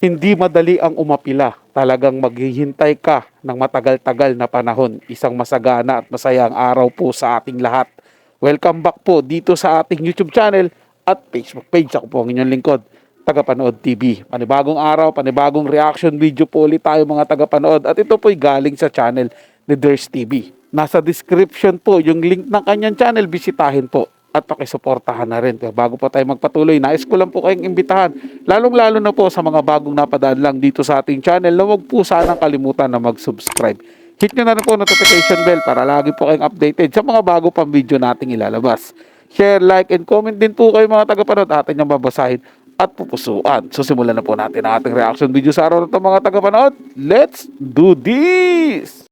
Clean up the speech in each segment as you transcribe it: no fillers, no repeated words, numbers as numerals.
Hindi madali ang umapila. Talagang maghihintay ka ng matagal-tagal na panahon. Isang masagana at masayang araw po sa ating lahat. Welcome back po dito sa ating YouTube channel at Facebook page. Ako po ang inyong lingkod, Tagapanood TV. Panibagong araw, panibagong reaction video po ulit tayo mga tagapanood. At ito po'y galing sa channel ni Ders TV. Nasa description po yung link ng kanyang channel. Bisitahin po at pakisuportahan na rin. Pero bago pa tayo magpatuloy, nais ko lang po kayong imbitahan, lalong-lalo na po sa mga bagong napadaan lang dito sa ating channel, na huwag po sanang kalimutan na mag-subscribe. Hit nyo na rin po notification bell para lagi po kayong updated sa mga bago pang video nating ilalabas. Share, like, and comment din po kayo mga tagapanood. Atin yung babasahin at pupusuan. So simulan na po natin ang ating reaction video sa araw na ito mga tagapanood. Let's do this!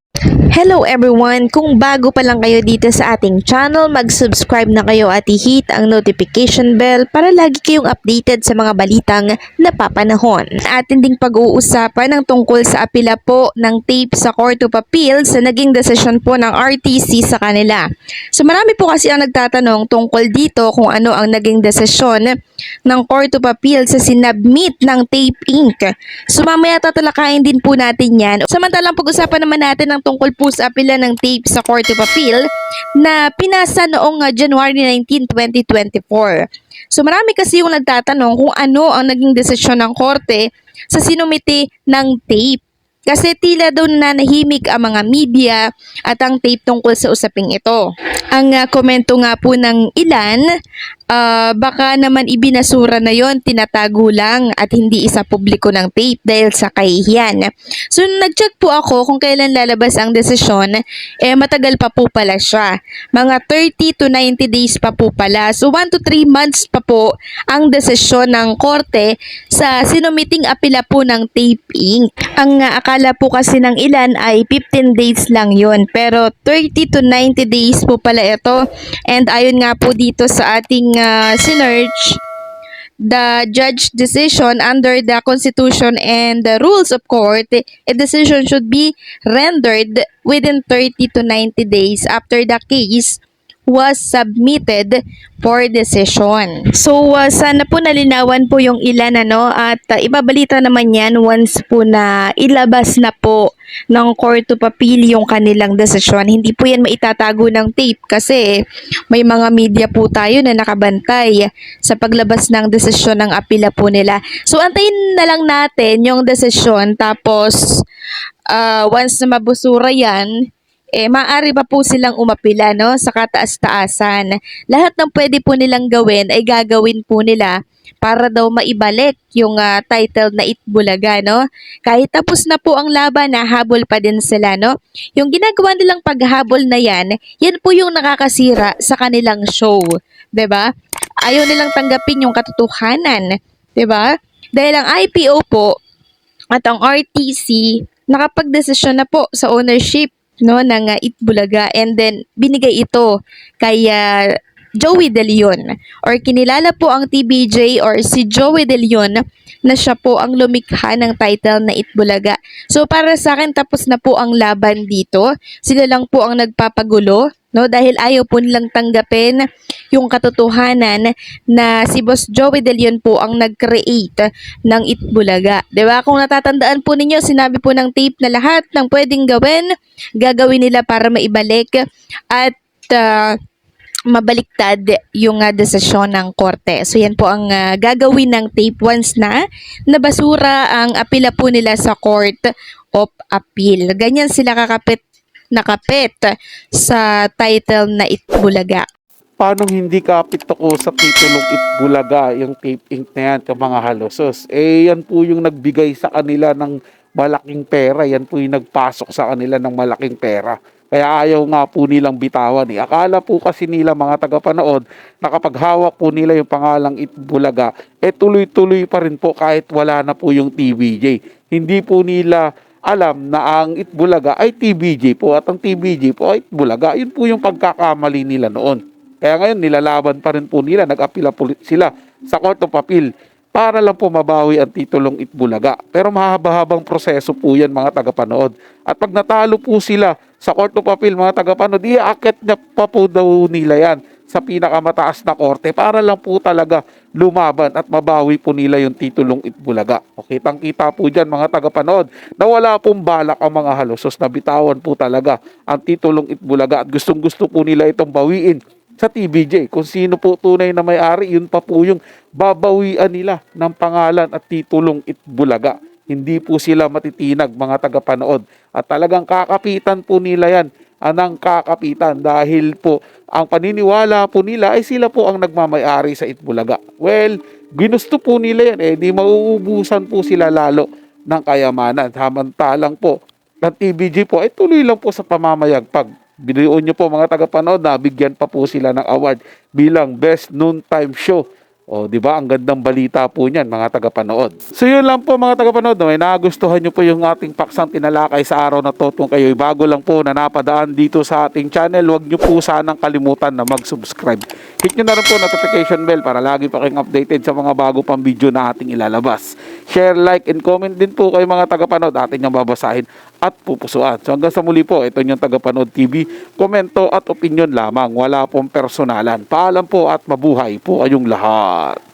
Hello everyone! Kung bago pa lang kayo dito sa ating channel, mag-subscribe na kayo at i-hit ang notification bell para lagi kayong updated sa mga balitang napapanahon. Atin ding pag-uusapan ng tungkol sa apila po ng tape sa Court of Appeal sa naging desisyon po ng RTC sa kanila. So marami po kasi ang nagtatanong tungkol dito kung ano ang naging desisyon ng Court of Appeal sa sinabmit ng Tape Inc. So mamaya tatalakayin din po natin yan. Samantalang pag-usapan naman natin ng tungkol po sa apila ng tape sa Court of Appeal na pinasa noong January 19, 2024. So marami kasi yung nagtatanong kung ano ang naging desisyon ng korte sa sinumiti ng tape. Kasi tila daw nananahimik ang mga media at ang tape tungkol sa usaping ito. Ang komento nga po ng ilan, baka naman ibinasura na yon, tinatago lang at hindi isa publiko ng tape dahil sa kahihiyan. So nag-check po ako kung kailan lalabas ang desisyon, matagal pa po pala siya. Mga 30 to 90 days pa po pala. So 1 to 3 months pa po ang desisyon ng korte sa sinumiting apela po ng Tape Inc. Ang akala po kasi ng ilan ay 15 days lang yon, pero 30 to 90 days po pala ito. And ayon nga po dito sa ating sinearch, the judge decision under the Constitution and the rules of court, a decision should be rendered within 30 to 90 days after the case was submitted for decision. So sana po nalinawan po yung ilan at ibabalita naman yan once po na ilabas na po ng Court of Appeal yung kanilang desisyon. Hindi po yan maitatago ng tape kasi may mga media po tayo na nakabantay sa paglabas ng desisyon ng apila po nila. So antayin na lang natin yung desisyon, tapos once na mabusura yan, maaari pa po silang umapila sa kataas-taasan. Lahat ng pwede po nilang gawin ay gagawin po nila para daw maibalik yung title na Itbulaga, Kahit tapos na po ang laban, habol pa din sila, Yung ginagawa nilang paghabol na yan po yung nakakasira sa kanilang show, 'di ba? Ayaw nilang tanggapin yung katotohanan, 'di ba? Dahil ang IPO po at ang RTC nakapagdesisyon na po sa ownership ng Itbulaga, and then binigay ito kay Joey De Leon, or kinilala po ang TBJ or si Joey De Leon na siya po ang lumikha ng title na Itbulaga. So para sa akin, tapos na po ang laban dito. Sila lang po ang nagpapagulo, dahil ayaw po nilang tanggapin yung katotohanan na si Boss Joey De Leon po ang nag-create ng Itbulaga. Diba? Kung natatandaan po ninyo, sinabi po ng tape na lahat ng pwedeng gagawin nila para maibalik at mabaliktad yung desisyon ng korte. So yan po ang gagawin ng tape once na nabasura ang apila po nila sa Court of Appeal. Ganyan sila nakapit sa title na Itbulaga. Paano hindi kapit ako sa titulong Itbulaga, yung Tape Inc. na yan, ka mga halosos? Yan po yung nagbigay sa kanila ng malaking pera. Yan po yung nagpasok sa kanila ng malaking pera. Kaya ayaw nga po nilang bitawan. Akala po kasi nila mga tagapanood na kapag hawak po nila yung pangalang Itbulaga, tuloy-tuloy pa rin po kahit wala na po yung TVJ. Hindi po nila alam na ang Itbulaga ay TVJ po at ang TVJ po ay Itbulaga. Yun po yung pagkakamali nila noon. Kaya ngayon nilalaban pa rin po nila, nag-apila po sila sa Court of Appeal para lang po mabawi ang titulong Itbulaga. Pero mahaba-habang proseso po yan mga tagapanood. At pag natalo po sila sa Court of Appeal mga tagapanood, iaakit na pa po daw nila yan sa pinakamataas na korte para lang po talaga lumaban at mabawi po nila yung titulong Itbulaga. O kitang-kita po dyan mga tagapanood na wala pong balak ang mga halusos na bitawan po talaga ang titulong Itbulaga at gustong-gusto po nila itong bawiin sa TVJ. Kung sino po tunay na may-ari, yun pa po yung babawian nila ng pangalan at titulong Itbulaga. Hindi po sila matitinag mga tagapanood at talagang kakapitan po nila yan ng kakapitan dahil po ang paniniwala po nila ay sila po ang nagmamay-ari sa Itbulaga. Well, ginusto po nila yan di mauubusan po sila lalo ng kayamanan. Samantalang po ng TVJ po ay tuloy lang po sa pamamayagpag. Binuon nyo po mga tagapanood na bigyan pa po sila ng award bilang Best Noontime Show. O, di ba? Ang gandang balita po niyan, mga tagapanood. So, yun lang po, mga tagapanood. May nagustuhan nyo po yung ating paksang tinalakay sa araw na to. Kung kayo bago lang po na napadaan dito sa ating channel, huwag nyo po sanang kalimutan na mag-subscribe. Hit nyo na rin po notification bell para lagi pa kayong updated sa mga bago pang video na ating ilalabas. Share, like, and comment din po kayo mga tagapanood. Atin yung babasahin at pupusuan. So, hanggang sa muli po, ito yung Tagapanood TV. Komento at opinion lamang. Wala pong personalan. Paalam po at mabuhay po kayong lahat.